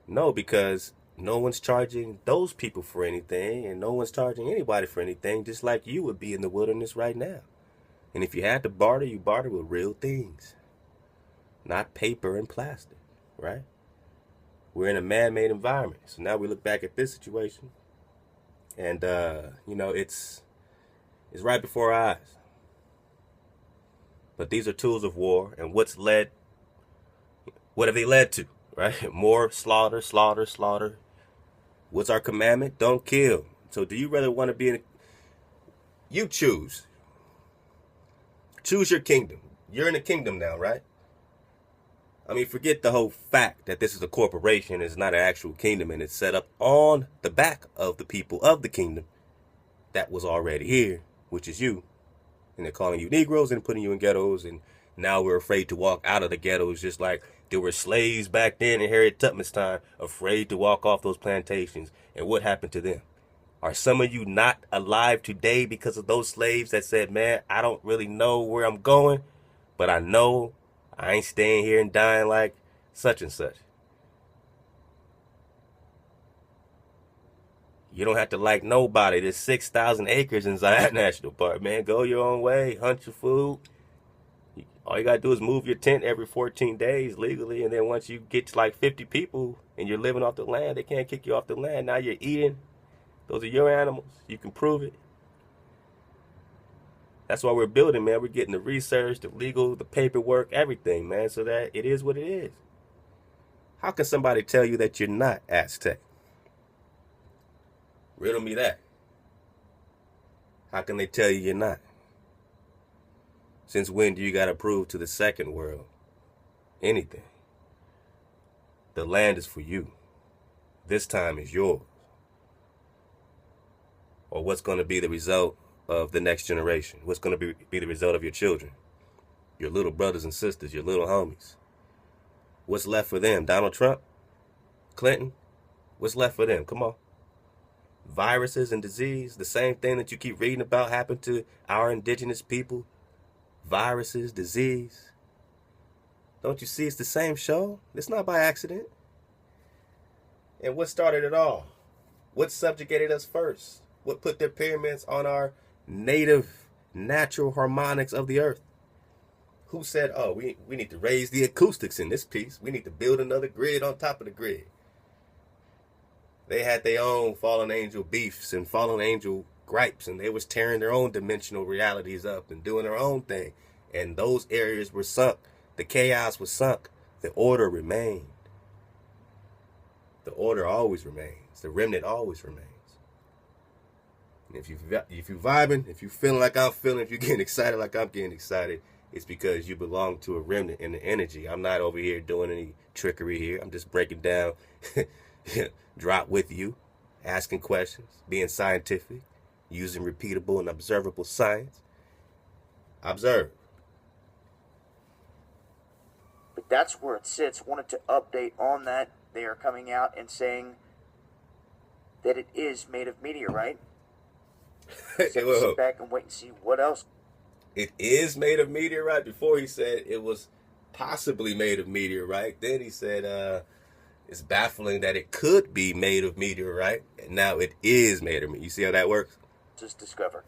No, because no one's charging those people for anything, and no one's charging anybody for anything, just like you would be in the wilderness right now. And if you had to barter, you barter with real things, not paper and plastic, right? We're in a man-made environment. So now we look back at this situation, and, it's right before our eyes. But these are tools of war, and what have they led to, right? More slaughter, slaughter, slaughter. What's our commandment? Don't kill. So do you rather want to be You choose. Choose your kingdom. You're in a kingdom now, right? I mean, forget the whole fact that this is a corporation. It's not an actual kingdom, and it's set up on the back of the people of the kingdom that was already here, which is you. And they're calling you Negroes and putting you in ghettos, and now we're afraid to walk out of the ghettos, just like there were slaves back then in Harriet Tubman's time, afraid to walk off those plantations. And what happened to them? Are some of you not alive today because of those slaves that said, man, I don't really know where I'm going, but I know I ain't staying here and dying like such and such. You don't have to like nobody. There's 6,000 acres in Zion National Park, man. Go your own way. Hunt your food. All you got to do is move your tent every 14 days legally. And then once you get to like 50 people and you're living off the land, they can't kick you off the land. Now you're eating. Those are your animals. You can prove it. That's why we're building, man. We're getting the research, the legal, the paperwork, everything, man, so that it is what it is. How can somebody tell you that you're not Aztec? Riddle me that. How can they tell you you're not? Since when do you got to prove to the second world anything? The land is for you. This time is yours. Or what's going to be the result of the next generation? What's going to be the result of your children? Your little brothers and sisters, your little homies. What's left for them? Donald Trump? Clinton? What's left for them? Come on. Viruses and disease, the same thing that you keep reading about happened to our indigenous people. Viruses, disease. Don't you see it's the same show? It's not by accident. And what started it all? What subjugated us first? What put their pyramids on our native, natural harmonics of the earth? Who said, oh, we need to raise the acoustics in this piece. We need to build another grid on top of the grid. They had their own fallen angel beefs and fallen angel gripes, and they was tearing their own dimensional realities up and doing their own thing. And those areas were sunk. The chaos was sunk. The order remained. The order always remains. The remnant always remains. And if you vibing, if you feeling like I'm feeling, if you're getting excited like I'm getting excited, it's because you belong to a remnant in the energy. I'm not over here doing any trickery here. I'm just breaking down, drop with you, asking questions, being scientific, using repeatable and observable science. Observe. But that's where it sits. Wanted to update on that. They are coming out and saying that it is made of meteorite. So sit back and wait and see what else. It is made of meteorite. Before he said it was possibly made of meteorite. Then he said it's baffling that it could be made of meteorite. And now it is made of meteorite. You see how that works? Just discovered.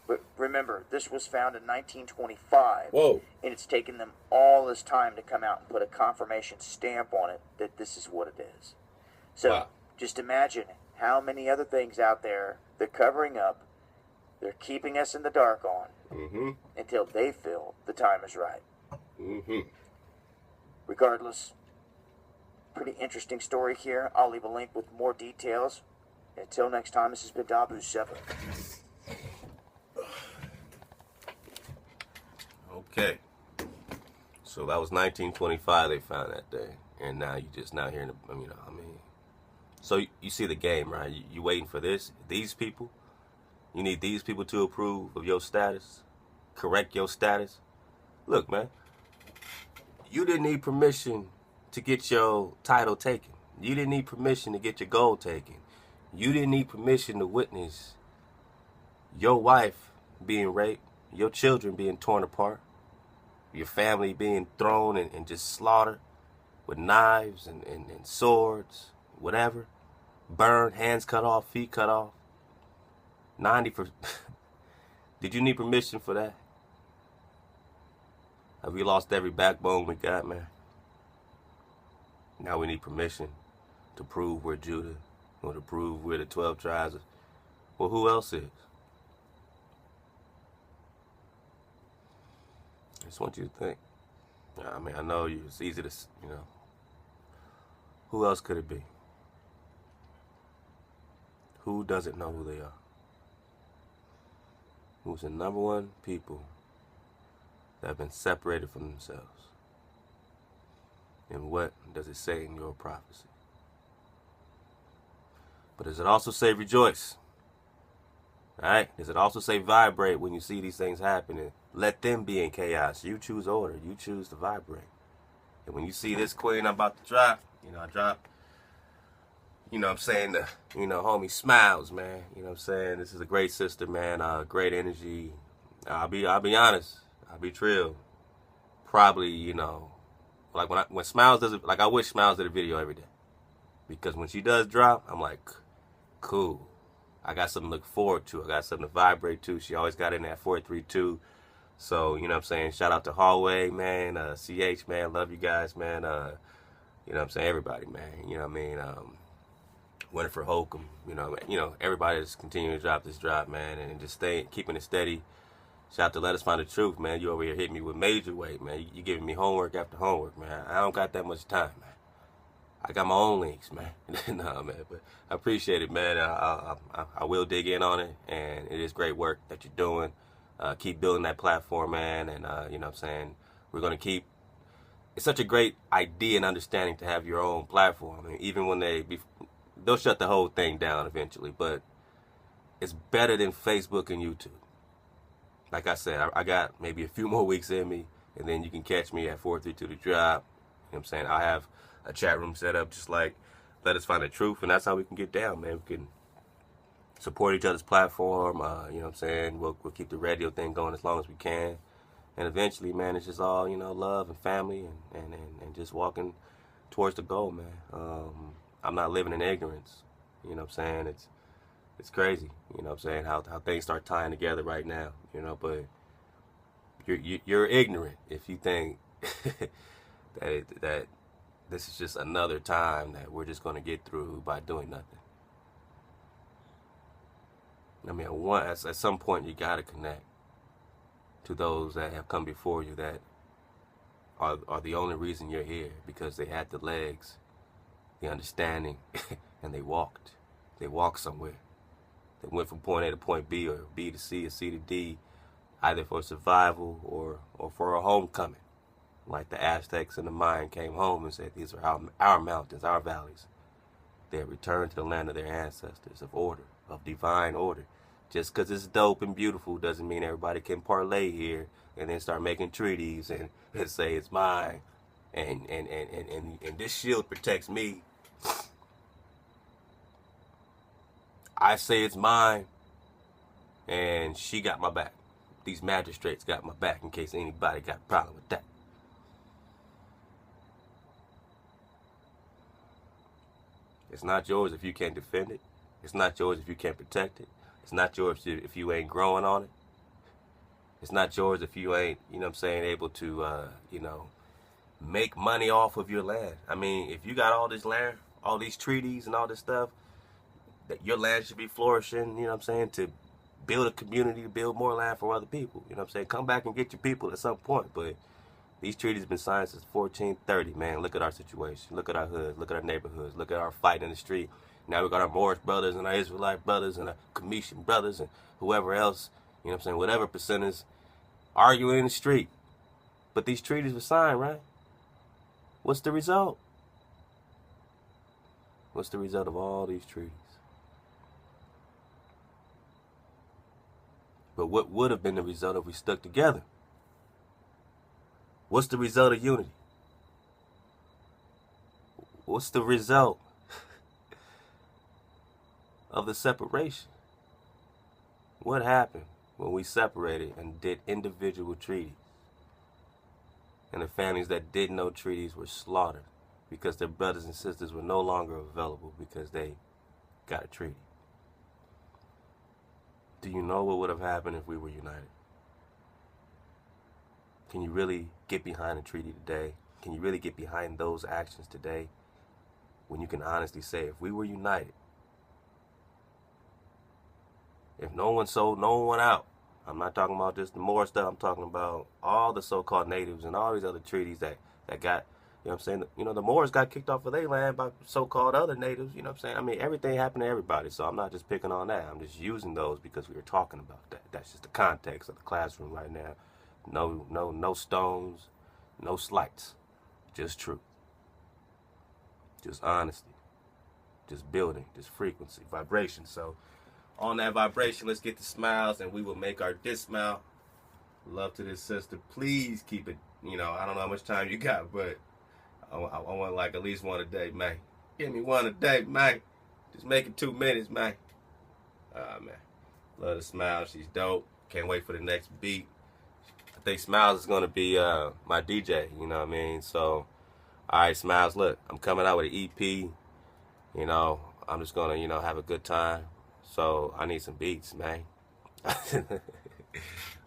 But remember, this was found in 1925. Whoa. And it's taken them all this time to come out and put a confirmation stamp on it that this is what it is. So wow. Just imagine how many other things out there they're covering up, they're keeping us in the dark on until they feel the time is right. Regardless, pretty interesting story here. I'll leave a link with more details. Until next time, this has been Dabu 7. Okay. So that was 1925 they found that day. And now you just now hearing, so you see the game, right? You waiting for this, these people. You need these people to approve of your status, correct your status. Look, man, you didn't need permission to get your title taken. You didn't need permission to get your gold taken. You didn't need permission to witness your wife being raped, your children being torn apart, your family being thrown and just slaughtered with knives and swords, whatever. Burned, hands cut off, feet cut off. 90%. Did you need permission for that? Have we lost every backbone we got, man? Now we need permission to prove we're Judah or to prove we're the 12 tribes. Well, who else is? I just want you to think. I mean, I know it's easy to, Who else could it be? Who doesn't know who they are? who's the number one people that have been separated from themselves. And what does it say in your prophecy? But does it also say rejoice? Alright? Does it also say vibrate when you see these things happening? Let them be in chaos. You choose order. You choose to vibrate. And when you see this queen I'm about to drop, I drop, what I'm saying, homie Smiles, man. What I'm saying? This is a great sister, man. Great energy. I'll be honest. I'll be trill. Probably, like when Smiles does it, like I wish Smiles did a video every day. Because when she does drop, I'm like, cool. I got something to look forward to. I got something to vibrate to. She always got in that 432. So, what I'm saying? Shout out to Hallway, man. CH, man. Love you guys, man. What I'm saying? Everybody, man. You know what I mean? Winifred Holcomb, everybody that's continuing to drop this drop, man, and just keeping it steady. Shout out to Let Us Find the Truth, man. You over here hitting me with major weight, man. You giving me homework after homework, man. I don't got that much time, man. I got my own links, man. Nah, man, but I appreciate it, man. I will dig in on it, and it is great work that you're doing. Keep building that platform, man, and what I'm saying? We're going to keep... It's such a great idea and understanding to have your own platform. I mean, even when they'll shut the whole thing down eventually, but it's better than Facebook and YouTube. Like I said, I got maybe a few more weeks in me, and then you can catch me at 432 The Drop. I'm saying? I have a chat room set up just like Let Us Find the Truth, and that's how we can get down, man. We can support each other's platform. I'm saying? We'll keep the radio thing going as long as we can. And eventually, man, it's just all, love and family and just walking towards the goal, man. I'm not living in ignorance. What I'm saying? It's crazy. What I'm saying? How things start tying together right now. But you're ignorant if you think that this is just another time that we're just going to get through by doing nothing. I mean, at some point you got to connect to those that have come before you that are the only reason you're here, because they had the legs, the understanding, and they walked. They walked somewhere. They went from point A to point B, or B to C, or C to D, either for survival or for a homecoming. Like the Aztecs and the Mayan came home and said, these are our mountains, our valleys. They have returned to the land of their ancestors, of order, of divine order. Just because it's dope and beautiful doesn't mean everybody can parlay here and then start making treaties and say it's mine. And this shield protects me. I say it's mine, and she got my back. These magistrates got my back in case anybody got a problem with that. It's not yours if you can't defend it. It's not yours if you can't protect it. It's not yours if you ain't growing on it. It's not yours if you ain't, able to, make money off of your land. I mean, if you got all this land, all these treaties and all this stuff, that your land should be flourishing, to build a community, to build more land for other people. Come back and get your people at some point. But these treaties have been signed since 1430, man. Look at our situation. Look at our hoods. Look at our neighborhoods. Look at our fight in the street. Now we got our Moorish brothers and our Israelite brothers and our Commission brothers and whoever else, whatever percentage arguing in the street. But these treaties were signed, right? What's the result? What's the result of all these treaties? But what would have been the result if we stuck together? What's the result of unity? What's the result of the separation? What happened when we separated and did individual treaties? And the families that did no treaties were slaughtered because their brothers and sisters were no longer available because they got a treaty. Do you know what would have happened if we were united? Can you really get behind a treaty today? Can you really get behind those actions today? When you can honestly say, if we were united, if no one sold no one out, I'm not talking about just the Moorish stuff, I'm talking about all the so-called natives and all these other treaties that got You know what I'm saying? You know, the Moors got kicked off of their land by so-called other natives. You know what I'm saying? I mean, everything happened to everybody, so I'm not just picking on that. I'm just using those because we were talking about that. That's just the context of the classroom right now. No stones, no slights, just truth, just honesty, just building, just frequency, vibration. So on that vibration, let's get the smiles, and we will make our dismount. Love to this sister. Please keep it. You know, I don't know how much time you got, but I want like at least one a day, man. Give me one a day, man. Just make it 2 minutes, man. Man. Love the smile. She's dope. Can't wait for the next beat. I think Smiles is going to be my DJ, you know what I mean? So, all right, Smiles, look, I'm coming out with an EP. You know, I'm just going to, you know, have a good time. So, I need some beats, man.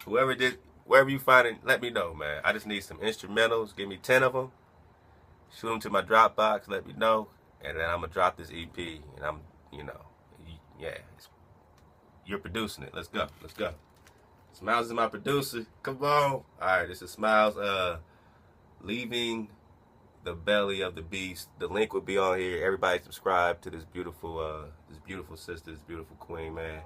Wherever you find it, let me know, man. I just need some instrumentals. Give me 10 of them. Shoot them to my Dropbox. Let me know. And then I'm going to drop this EP. And I'm, you know, yeah. You're producing it. Let's go. Let's go. Smiles is my producer. Come on. All right, this is Smiles. Leaving the belly of the beast. The link will be on here. Everybody subscribe to this beautiful sister, this beautiful queen, man.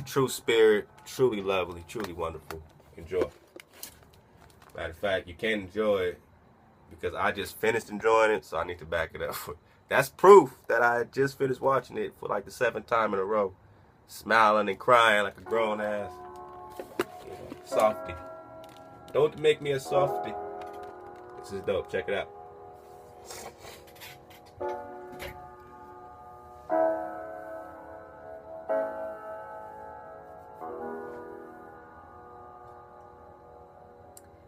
True spirit, truly lovely, truly wonderful. Enjoy. Matter of fact, you can't enjoy it because I just finished enjoying it, so I need to back it up. That's proof that I just finished watching it for like the 7th time in a row. Smiling and crying like a grown ass. You know, softy. Don't make me a softy. This is dope. Check it out.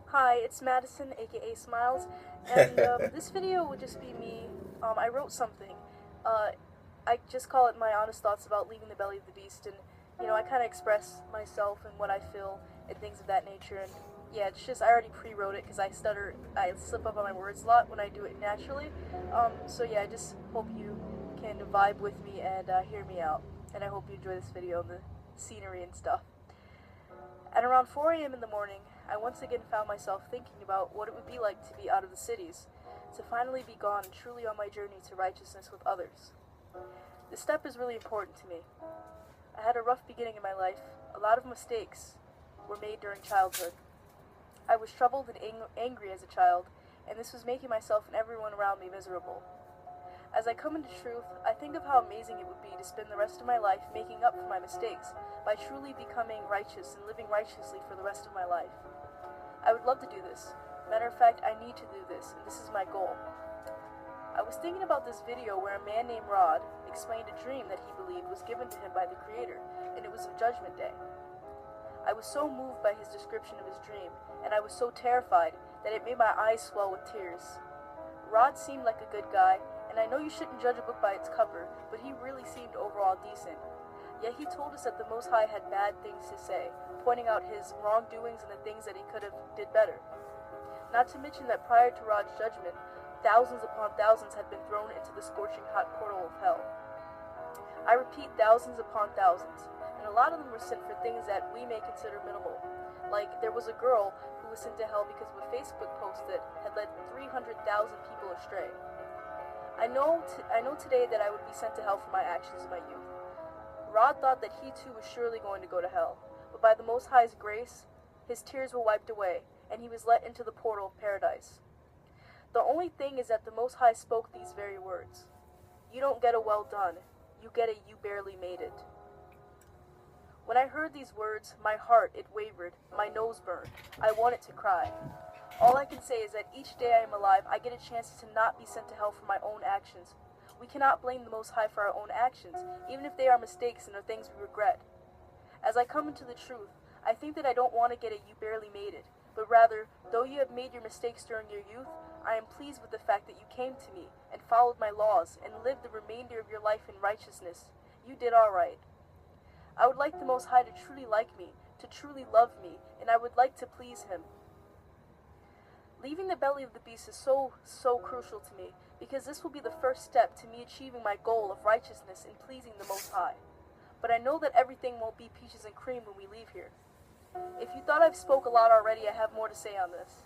Hi, it's Madison, aka Smiles, and this video would just be me. I wrote something. I just call it my honest thoughts about leaving the belly of the beast, and you know, I kind of express myself and what I feel and things of that nature. And yeah, it's just I already pre-wrote it because I stutter, I slip up on my words a lot when I do it naturally. So yeah, I just hope you can vibe with me and hear me out, and I hope you enjoy this video and the scenery and stuff. At around 4 a.m. in the morning, I once again found myself thinking about what it would be like to be out of the cities, to finally be gone and truly on my journey to righteousness with others. This step is really important to me. I had a rough beginning in my life. A lot of mistakes were made during childhood. I was troubled and angry as a child, and this was making myself and everyone around me miserable. As I come into truth, I think of how amazing it would be to spend the rest of my life making up for my mistakes by truly becoming righteous and living righteously for the rest of my life. I would love to do this. Matter of fact, I need to do this, and this is my goal. I was thinking about this video where a man named Rod explained a dream that he believed was given to him by the Creator, and it was of Judgment Day. I was so moved by his description of his dream, and I was so terrified that it made my eyes swell with tears. Rod seemed like a good guy, and I know you shouldn't judge a book by its cover, but he really seemed overall decent. Yet he told us that the Most High had bad things to say, pointing out his wrongdoings and the things that he could have did better. Not to mention that prior to Rod's judgment, thousands upon thousands had been thrown into the scorching hot portal of hell. I repeat, thousands upon thousands, and a lot of them were sent for things that we may consider minimal. Like, there was a girl who was sent to hell because of a Facebook post that had led 300,000 people astray. I know today that I would be sent to hell for my actions in my youth. Rod thought that he too was surely going to go to hell, but by the Most High's grace, his tears were wiped away, and he was let into the portal of paradise. The only thing is that the Most High spoke these very words. You don't get a well done, you get a you barely made it. When I heard these words, my heart, it wavered, my nose burned, I wanted to cry. All I can say is that each day I am alive, I get a chance to not be sent to hell for my own actions. We cannot blame the Most High for our own actions, even if they are mistakes and are things we regret. As I come into the truth, I think that I don't want to get a you barely made it, but rather, though you have made your mistakes during your youth, I am pleased with the fact that you came to me and followed my laws and lived the remainder of your life in righteousness. You did all right. I would like the Most High to truly like me, to truly love me, and I would like to please Him. Leaving the belly of the beast is so crucial to me, because this will be the first step to me achieving my goal of righteousness and pleasing the Most High. But I know that everything won't be peaches and cream when we leave here. If you thought I've spoke a lot already, I have more to say on this.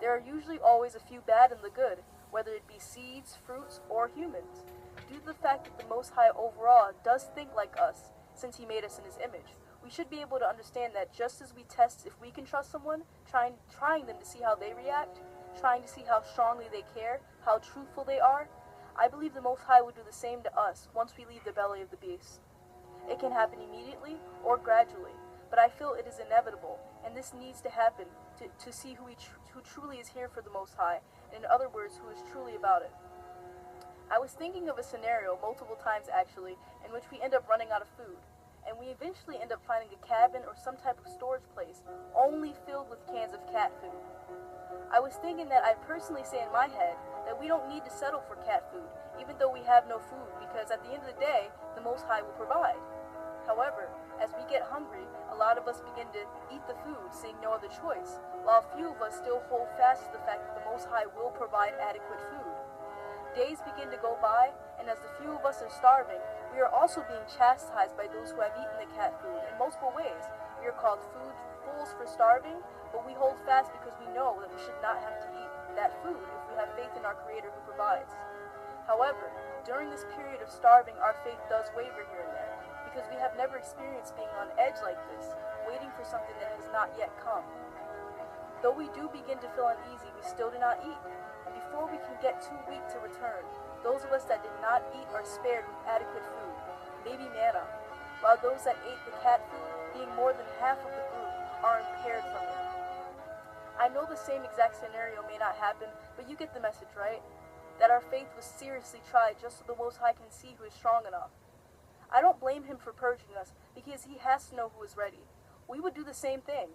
There are usually always a few bad and the good, whether it be seeds, fruits, or humans. Due to the fact that the Most High overall does think like us, since he made us in his image, we should be able to understand that just as we test if we can trust someone, trying them to see how they react, trying to see how strongly they care, how truthful they are, I believe the Most High would do the same to us once we leave the belly of the beast. It can happen immediately or gradually, but I feel it is inevitable, and this needs to happen to see who truly is here for the Most High, and in other words, who is truly about it. I was thinking of a scenario multiple times actually, in which we end up running out of food, and we eventually end up finding a cabin or some type of storage place only filled with cans of cat food. I was thinking that I personally say in my head that we don't need to settle for cat food, even though we have no food, because at the end of the day, the Most High will provide. However, as we get hungry, a lot of us begin to eat the food, seeing no other choice, while few of us still hold fast to the fact that the Most High will provide adequate food. Days begin to go by, and as the few of us are starving, we are also being chastised by those who have eaten the cat food in multiple ways. We are called fools for starving, but we hold fast because we know that we should not have to eat that food if we have faith in our Creator who provides. However, during this period of starving, our faith does waver here and there, because we have never experienced being on edge like this, waiting for something that has not yet come. Though we do begin to feel uneasy, we still do not eat, and before we can get too weak to return, those of us that did not eat are spared with adequate food, maybe manna, while those that ate the cat food, being more than half of the group, are impaired from it. I know the same exact scenario may not happen, but you get the message, right? That our faith was seriously tried just so the Most High can see who is strong enough. I don't blame him for purging us, because he has to know who is ready. We would do the same thing.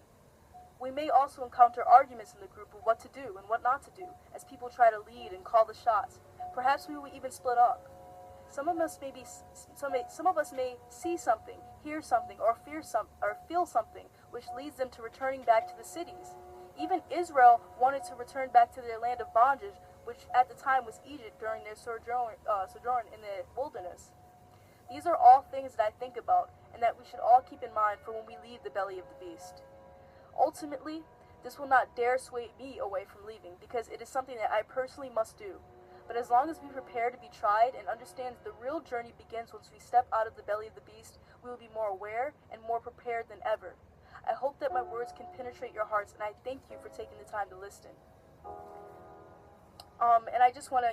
We may also encounter arguments in the group of what to do and what not to do, as people try to lead and call the shots. Perhaps we will even split up. Some of us may see something, hear something, or feel something, which leads them to returning back to the cities. Even Israel wanted to return back to their land of bondage, which at the time was Egypt during their sojourn in the wilderness. These are all things that I think about, and that we should all keep in mind for when we leave the belly of the beast. Ultimately, this will not dare sway me away from leaving, because it is something that I personally must do. But as long as we prepare to be tried and understand that the real journey begins once we step out of the belly of the beast, we will be more aware and more prepared than ever. I hope that my words can penetrate your hearts, and I thank you for taking the time to listen. And I just want to,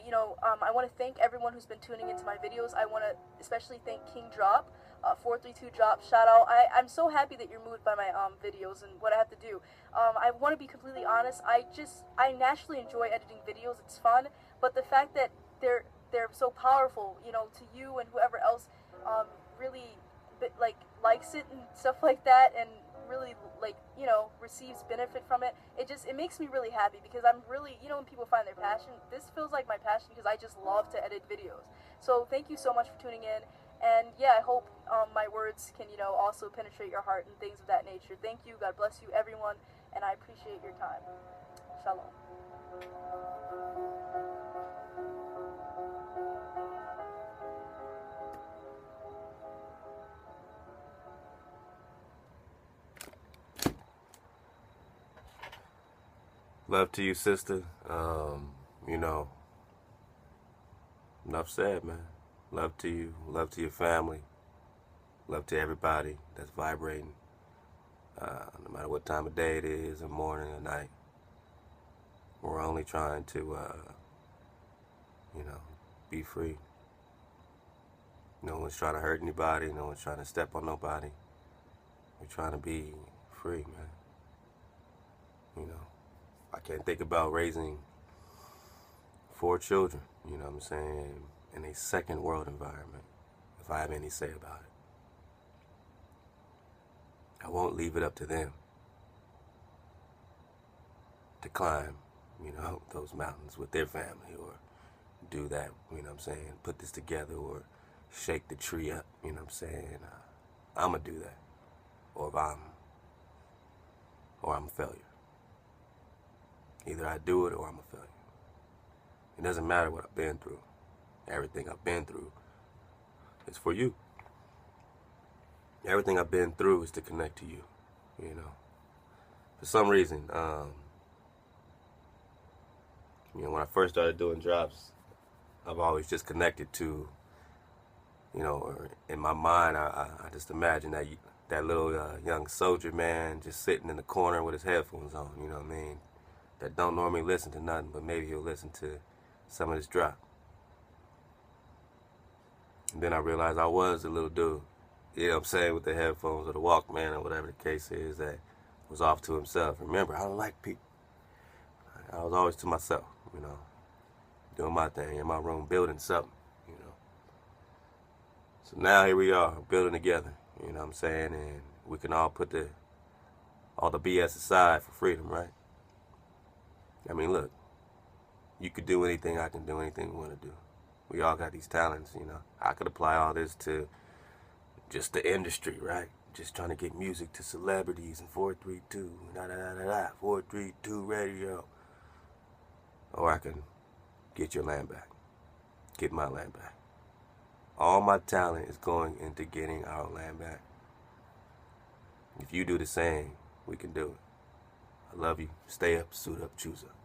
I want to thank everyone who's been tuning into my videos. I want to especially thank Kingdrop, 432 Drop, shout out. I'm so happy that you're moved by my videos and what I have to do. I want to be completely honest. I naturally enjoy editing videos. It's fun, but the fact that they're so powerful, to you and whoever else, really likes it and stuff like that, and really receives benefit from it. It makes me really happy, because I'm really, when people find their passion, this feels like my passion, because I just love to edit videos. So thank you so much for tuning in, and yeah, I hope my words can also penetrate your heart and things of that nature. Thank you. God bless you, everyone, and I appreciate your time. Shalom. Love to you, sister. Enough said, man. Love to you. Love to your family. Love to everybody that's vibrating. No matter what time of day it is, or morning or night. We're only trying to, be free. No one's trying to hurt anybody. No one's trying to step on nobody. We're trying to be free, man. I can't think about raising 4 children, in a second world environment, if I have any say about it. I won't leave it up to them to climb, those mountains with their family, or do that, put this together, or shake the tree up, I'm gonna do that. Or I'm a failure. Either I do it or I'm a failure. It doesn't matter what I've been through. Everything I've been through is for you. Everything I've been through is to connect to you, For some reason, You know, when I first started doing drops, I've always just connected to, you know, or in my mind, I just imagine that little young soldier man just sitting in the corner with his headphones on, you know what I mean? That don't normally listen to nothing, but maybe he'll listen to some of this drop. And then I realized I was the little dude, you know what I'm saying, with the headphones or the Walkman or whatever the case is, that was off to himself. Remember, I don't like people. I was always to myself, you know, doing my thing in my room, building something, you know. So now here we are, building together, you know what I'm saying, and we can all put all the BS aside for freedom, right? I mean, look, you could do anything, I can do anything we want to do. We all got these talents, you know. I could apply all this to just the industry, right? Just trying to get music to celebrities and 432, 432 radio. Or I can get your land back, get my land back. All my talent is going into getting our land back. If you do the same, we can do it. I love you. Stay up, suit up, choose up.